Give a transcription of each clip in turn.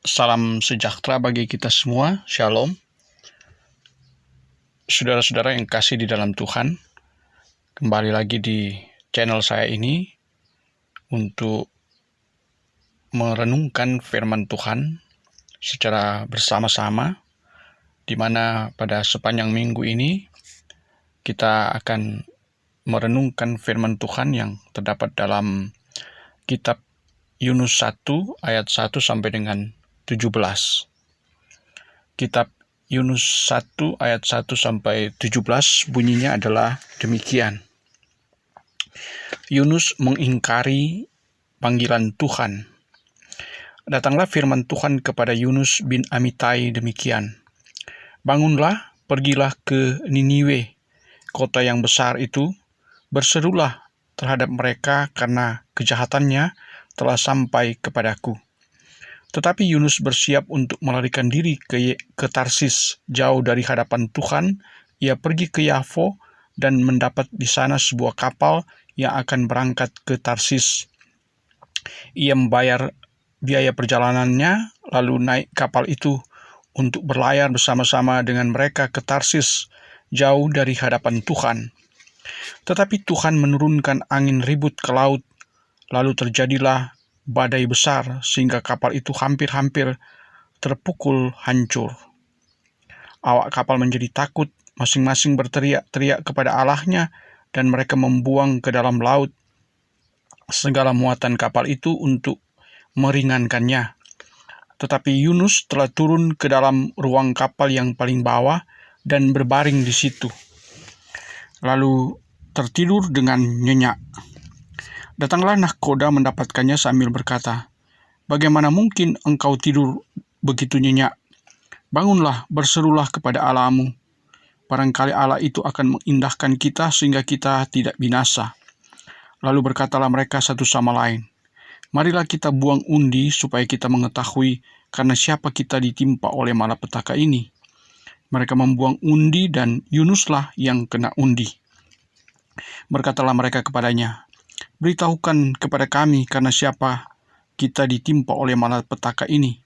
Salam sejahtera bagi kita semua, Shalom. Saudara-saudara yang kasih di dalam Tuhan, kembali lagi di channel saya ini untuk merenungkan firman Tuhan secara bersama-sama, di mana pada sepanjang minggu ini kita akan merenungkan firman Tuhan yang terdapat dalam kitab Yunus 1 ayat 1 sampai dengan 17. Kitab Yunus 1 ayat 1 sampai 17 bunyinya adalah demikian. Yunus mengingkari panggilan Tuhan. Datanglah firman Tuhan kepada Yunus bin Amitai demikian. Bangunlah, pergilah ke Niniwe, kota yang besar itu, berserulah terhadap mereka karena kejahatannya telah sampai kepadaku. Tetapi Yunus bersiap untuk melarikan diri ke Tarsis, jauh dari hadapan Tuhan. Ia pergi ke Yafo dan mendapat di sana sebuah kapal yang akan berangkat ke Tarsis. Ia membayar biaya perjalanannya, lalu naik kapal itu untuk berlayar bersama-sama dengan mereka ke Tarsis, jauh dari hadapan Tuhan. Tetapi Tuhan menurunkan angin ribut ke laut, lalu terjadilah badai besar sehingga kapal itu hampir-hampir terpukul hancur. Awak kapal menjadi takut, masing-masing berteriak-teriak kepada Allahnya, dan mereka membuang ke dalam laut segala muatan kapal itu untuk meringankannya. Tetapi Yunus telah turun ke dalam ruang kapal yang paling bawah dan berbaring di situ, lalu tertidur dengan nyenyak. Datanglah nahkoda mendapatkannya sambil berkata, "Bagaimana mungkin engkau tidur begitu nyenyak? Bangunlah, berserulah kepada Allahmu. Barangkali Allah itu akan mengindahkan kita sehingga kita tidak binasa." Lalu berkatalah mereka satu sama lain, "Marilah kita buang undi supaya kita mengetahui karena siapa kita ditimpa oleh malapetaka ini." Mereka membuang undi dan Yunuslah yang kena undi. Berkatalah mereka kepadanya, "Beritahukan kepada kami karena siapa kita ditimpa oleh malapetaka ini.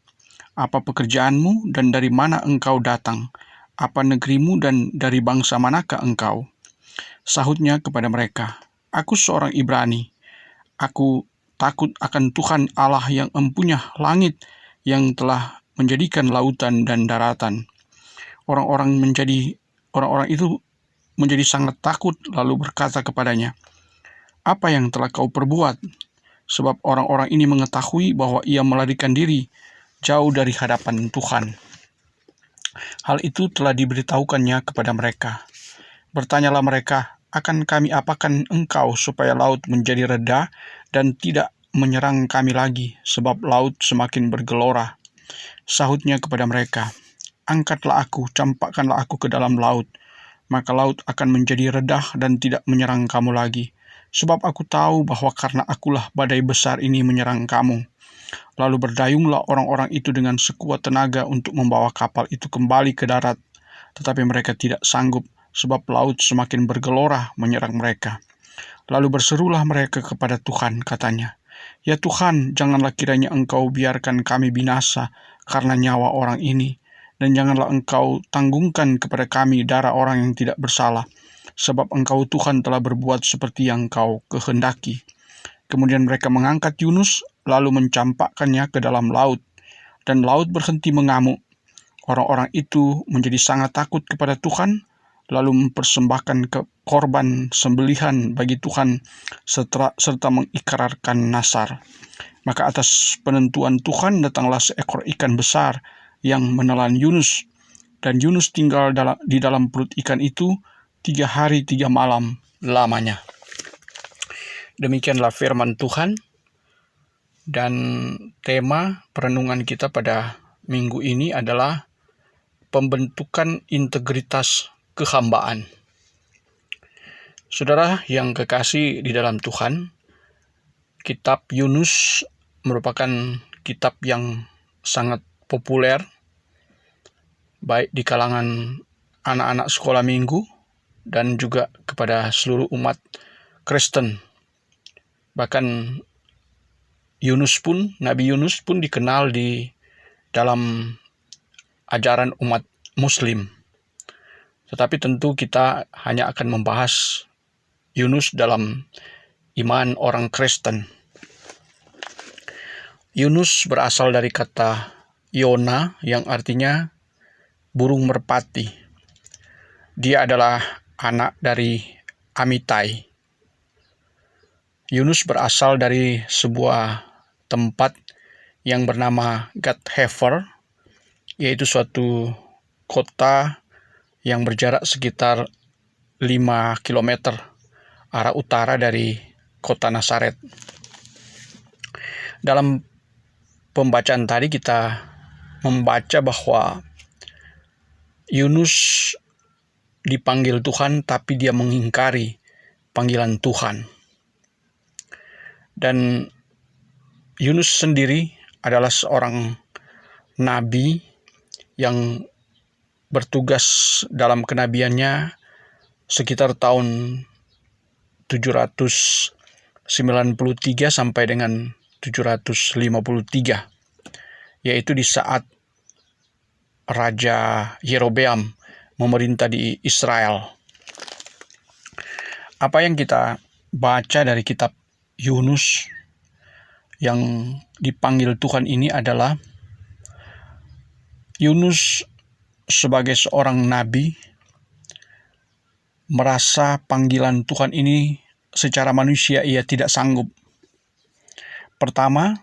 Apa pekerjaanmu dan dari mana engkau datang? Apa negerimu dan dari bangsa manakah engkau?" Sahutnya kepada mereka, "Aku seorang Ibrani. Aku takut akan Tuhan Allah yang empunya langit, yang telah menjadikan lautan dan daratan." Orang-orang itu menjadi sangat takut, lalu berkata kepadanya, "Apa yang telah kau perbuat?" Sebab orang-orang ini mengetahui bahwa ia melarikan diri jauh dari hadapan Tuhan. Hal itu telah diberitahukannya kepada mereka. Bertanyalah mereka, "Akan kami apakan engkau supaya laut menjadi reda dan tidak menyerang kami lagi, sebab laut semakin bergelora?" Sahutnya kepada mereka, "Angkatlah aku, campakkanlah aku ke dalam laut, maka laut akan menjadi redah dan tidak menyerang kamu lagi. Sebab aku tahu bahwa karena akulah badai besar ini menyerang kamu." Lalu berdayunglah orang-orang itu dengan sekuat tenaga untuk membawa kapal itu kembali ke darat. Tetapi mereka tidak sanggup, sebab laut semakin bergelora menyerang mereka. Lalu berserulah mereka kepada Tuhan, katanya, "Ya Tuhan, janganlah kiranya engkau biarkan kami binasa karena nyawa orang ini, dan janganlah engkau tanggungkan kepada kami darah orang yang tidak bersalah, sebab engkau Tuhan telah berbuat seperti yang engkau kehendaki." Kemudian mereka mengangkat Yunus, lalu mencampakkannya ke dalam laut, dan laut berhenti mengamuk. Orang-orang itu menjadi sangat takut kepada Tuhan, lalu mempersembahkan korban sembelihan bagi Tuhan, serta mengikrarkan nasar. Maka atas penentuan Tuhan datanglah seekor ikan besar yang menelan Yunus, dan Yunus tinggal di dalam perut ikan itu 3 hari 3 malam lamanya. Demikianlah firman Tuhan, dan tema perenungan kita pada minggu ini adalah pembentukan integritas kehambaan. Saudara yang kekasih di dalam Tuhan, kitab Yunus merupakan kitab yang sangat populer, baik di kalangan anak-anak sekolah minggu dan juga kepada seluruh umat Kristen. Bahkan Nabi Yunus pun dikenal di dalam ajaran umat Muslim. Tetapi tentu kita hanya akan membahas Yunus dalam iman orang Kristen. Yunus berasal dari kata Yona yang artinya burung merpati. Dia adalah anak dari Amitai. Yunus berasal dari sebuah tempat yang bernama Gath-Hefer, yaitu suatu kota yang berjarak sekitar 5 km arah utara dari kota Nazaret. Dalam pembacaan tadi kita membaca bahwa Yunus dipanggil Tuhan, tapi dia mengingkari panggilan Tuhan. Dan Yunus sendiri adalah seorang nabi yang bertugas dalam kenabiannya sekitar tahun 793 sampai dengan 753, yaitu di saat Raja Yerobeam memerintah di Israel. Apa yang kita baca dari kitab Yunus yang dipanggil Tuhan ini adalah Yunus sebagai seorang nabi merasa panggilan Tuhan ini secara manusia ia tidak sanggup. Pertama,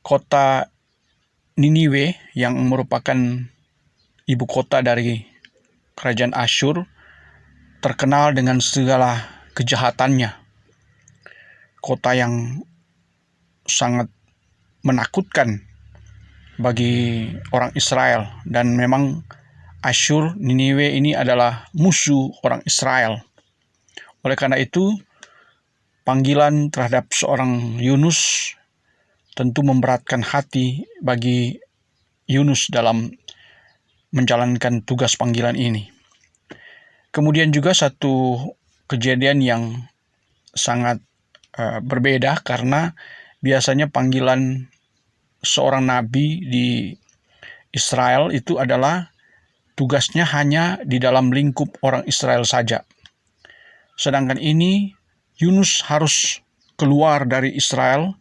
kota Niniwe yang merupakan ibu kota dari kerajaan Asyur terkenal dengan segala kejahatannya. Kota yang sangat menakutkan bagi orang Israel, dan memang Asyur, Niniwe ini adalah musuh orang Israel. Oleh karena itu, panggilan terhadap seorang Yunus tentu memberatkan hati bagi Yunus dalam menjalankan tugas panggilan ini. Kemudian juga satu kejadian yang sangat berbeda, karena biasanya panggilan seorang nabi di Israel itu adalah tugasnya hanya di dalam lingkup orang Israel saja. Sedangkan ini Yunus harus keluar dari Israel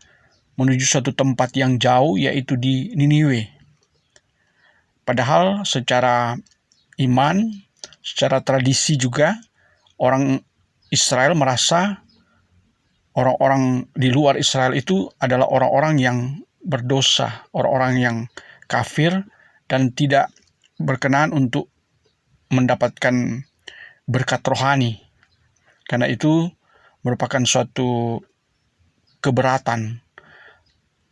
menuju suatu tempat yang jauh, yaitu di Niniwe. Padahal secara iman, secara tradisi juga, orang Israel merasa orang-orang di luar Israel itu adalah orang-orang yang berdosa, orang-orang yang kafir dan tidak berkenan untuk mendapatkan berkat rohani. Karena itu merupakan suatu keberatan,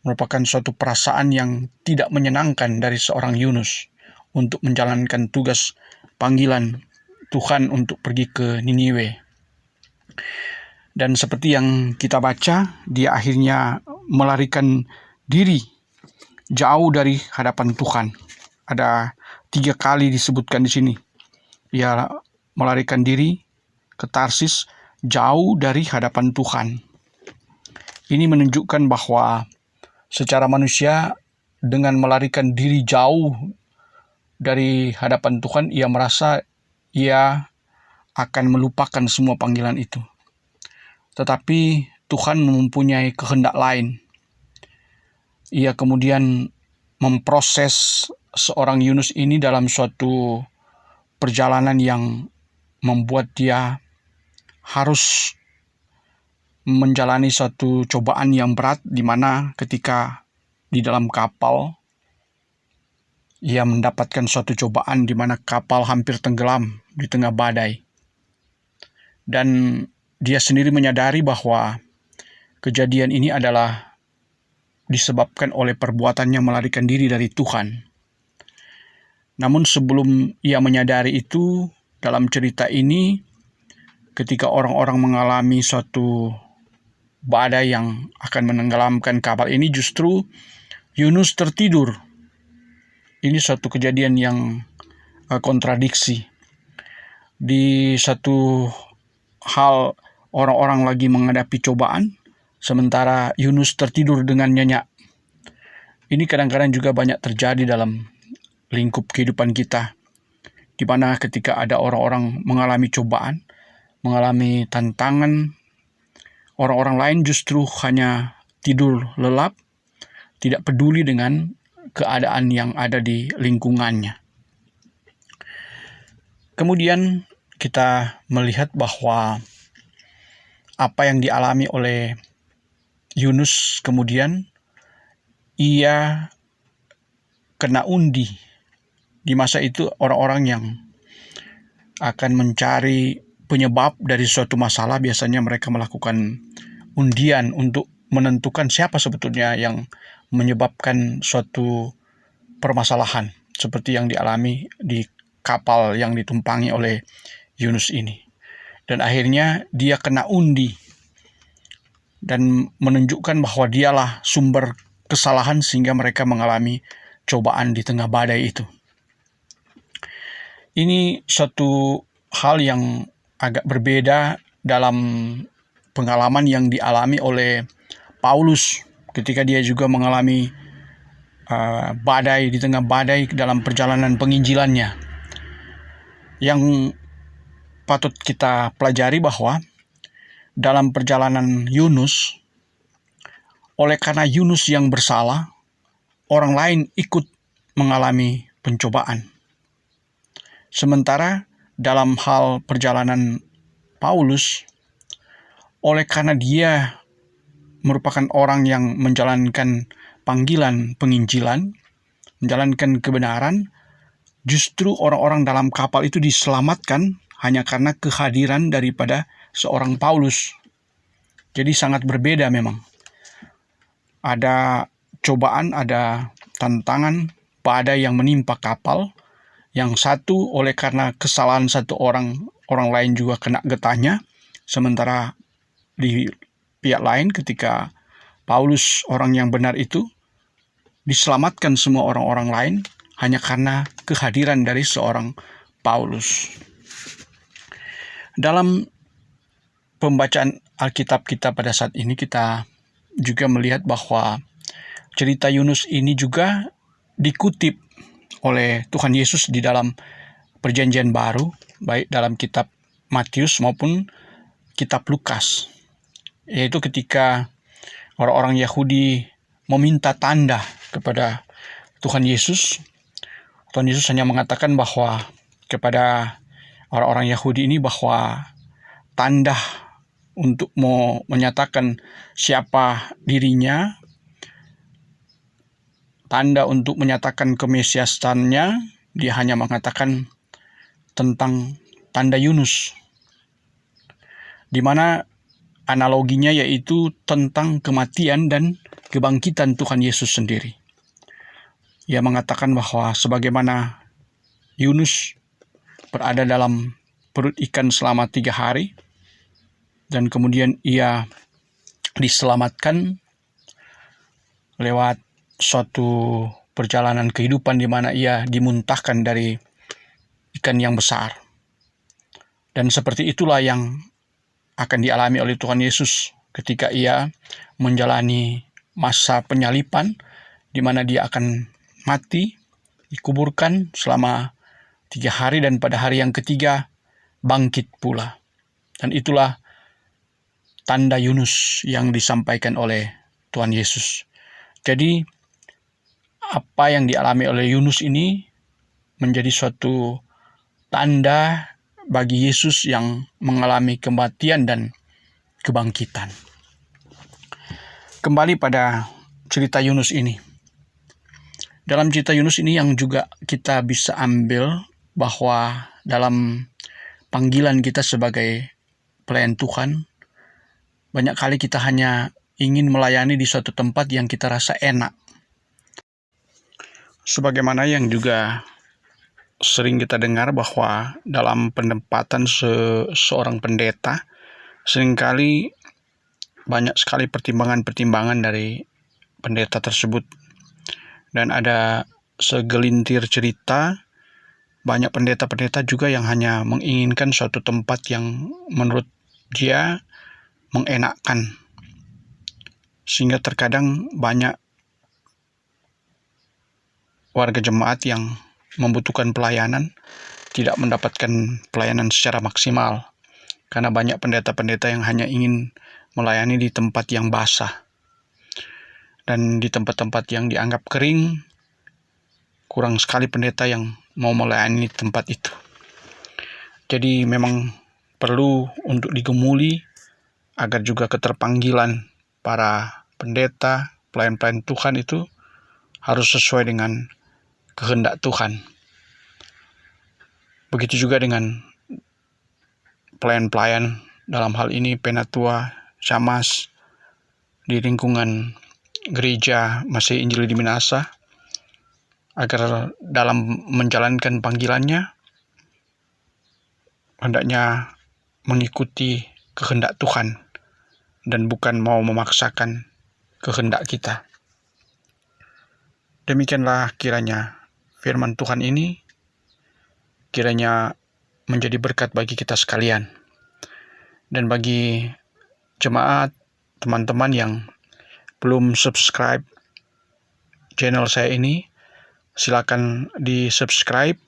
merupakan suatu perasaan yang tidak menyenangkan dari seorang Yunus untuk menjalankan tugas panggilan Tuhan untuk pergi ke Niniwe. Dan seperti yang kita baca, dia akhirnya melarikan diri jauh dari hadapan Tuhan. Ada 3 kali disebutkan di sini. Ia melarikan diri ke Tarsis jauh dari hadapan Tuhan. Ini menunjukkan bahwa secara manusia, dengan melarikan diri jauh dari hadapan Tuhan, ia merasa ia akan melupakan semua panggilan itu. Tetapi Tuhan mempunyai kehendak lain. Ia kemudian memproses seorang Yunus ini dalam suatu perjalanan yang membuat dia harus menjalani suatu cobaan yang berat, di mana ketika di dalam kapal ia mendapatkan suatu cobaan di mana kapal hampir tenggelam di tengah badai. Dan dia sendiri menyadari bahwa kejadian ini adalah disebabkan oleh perbuatannya melarikan diri dari Tuhan. Namun sebelum ia menyadari itu, dalam cerita ini, ketika orang-orang mengalami suatu badai yang akan menenggelamkan kapal ini, justru Yunus tertidur. Ini suatu kejadian yang kontradiksi. Di satu hal, orang-orang lagi menghadapi cobaan, sementara Yunus tertidur dengan nyenyak. Ini kadang-kadang juga banyak terjadi dalam lingkup kehidupan kita, di mana ketika ada orang-orang mengalami cobaan, mengalami tantangan, orang-orang lain justru hanya tidur lelap, tidak peduli dengan keadaan yang ada di lingkungannya. Kemudian kita melihat bahwa apa yang dialami oleh Yunus kemudian ia kena undi. Di masa itu orang-orang yang akan mencari penyebab dari suatu masalah biasanya mereka melakukan undian untuk menentukan siapa sebetulnya yang menyebabkan suatu permasalahan seperti yang dialami di kapal yang ditumpangi oleh Yunus ini. Dan akhirnya dia kena undi dan menunjukkan bahwa dialah sumber kesalahan sehingga mereka mengalami cobaan di tengah badai itu. Ini suatu hal yang agak berbeda dalam pengalaman yang dialami oleh Paulus ketika dia juga mengalami badai di tengah badai dalam perjalanan penginjilannya. Yang patut kita pelajari bahwa dalam perjalanan Yunus, oleh karena Yunus yang bersalah, orang lain ikut mengalami pencobaan. Sementara dalam hal perjalanan Paulus, oleh karena dia merupakan orang yang menjalankan panggilan penginjilan, menjalankan kebenaran, justru orang-orang dalam kapal itu diselamatkan hanya karena kehadiran daripada seorang Paulus. Jadi sangat berbeda memang. Ada cobaan, ada tantangan, badai yang menimpa kapal. Yang satu oleh karena kesalahan satu orang lain juga kena getahnya. Sementara di pihak lain ketika Paulus orang yang benar itu diselamatkan semua orang-orang lain hanya karena kehadiran dari seorang Paulus. Dalam pembacaan Alkitab kita pada saat ini kita juga melihat bahwa cerita Yunus ini juga dikutip oleh Tuhan Yesus di dalam Perjanjian Baru, baik dalam kitab Matius maupun kitab Lukas. Yaitu ketika orang-orang Yahudi meminta tanda kepada Tuhan Yesus, Tuhan Yesus hanya mengatakan bahwa kepada orang-orang Yahudi ini bahwa tanda untuk mau menyatakan siapa dirinya, tanda untuk menyatakan kemesiasannya, dia hanya mengatakan tentang tanda Yunus, di mana analoginya yaitu tentang kematian dan kebangkitan Tuhan Yesus sendiri. Ia mengatakan bahwa sebagaimana Yunus berada dalam perut ikan selama 3 hari, dan kemudian ia diselamatkan lewat suatu perjalanan kehidupan di mana ia dimuntahkan dari ikan yang besar. Dan seperti itulah yang akan dialami oleh Tuhan Yesus ketika ia menjalani masa penyalipan, di mana dia akan mati, dikuburkan selama 3 hari, dan pada hari yang ketiga bangkit pula. Dan itulah tanda Yunus yang disampaikan oleh Tuhan Yesus. Jadi apa yang dialami oleh Yunus ini menjadi suatu tanda bagi Yesus yang mengalami kematian dan kebangkitan. Kembali pada cerita Yunus ini. Dalam cerita Yunus ini yang juga kita bisa ambil bahwa dalam panggilan kita sebagai pelayan Tuhan, banyak kali kita hanya ingin melayani di suatu tempat yang kita rasa enak. Sebagaimana yang juga sering kita dengar bahwa dalam penempatan seorang pendeta, seringkali banyak sekali pertimbangan-pertimbangan dari pendeta tersebut. Dan ada segelintir cerita, banyak pendeta-pendeta juga yang hanya menginginkan suatu tempat yang menurut dia mengenakkan. Sehingga terkadang banyak warga jemaat yang membutuhkan pelayanan tidak mendapatkan pelayanan secara maksimal, karena banyak pendeta-pendeta yang hanya ingin melayani di tempat yang basah. Dan di tempat-tempat yang dianggap kering, kurang sekali pendeta yang mau melayani tempat itu. Jadi memang perlu untuk digemuli agar juga keterpanggilan para pendeta, pelayan-pelayan Tuhan itu harus sesuai dengan kehendak Tuhan. Begitu juga dengan pelayan-pelayan, dalam hal ini penatua, camas di lingkungan gereja Masih Injil di Minasa, agar dalam menjalankan panggilannya hendaknya mengikuti kehendak Tuhan dan bukan mau memaksakan kehendak kita. Demikianlah kiranya firman Tuhan ini kiranya menjadi berkat bagi kita sekalian. Dan bagi jemaat, teman-teman yang belum subscribe channel saya ini, silakan di-subscribe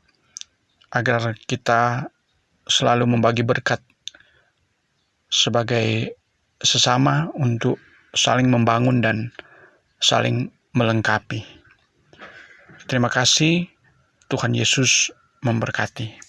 agar kita selalu membagi berkat sebagai sesama untuk saling membangun dan saling melengkapi. Terima kasih, Tuhan Yesus memberkati.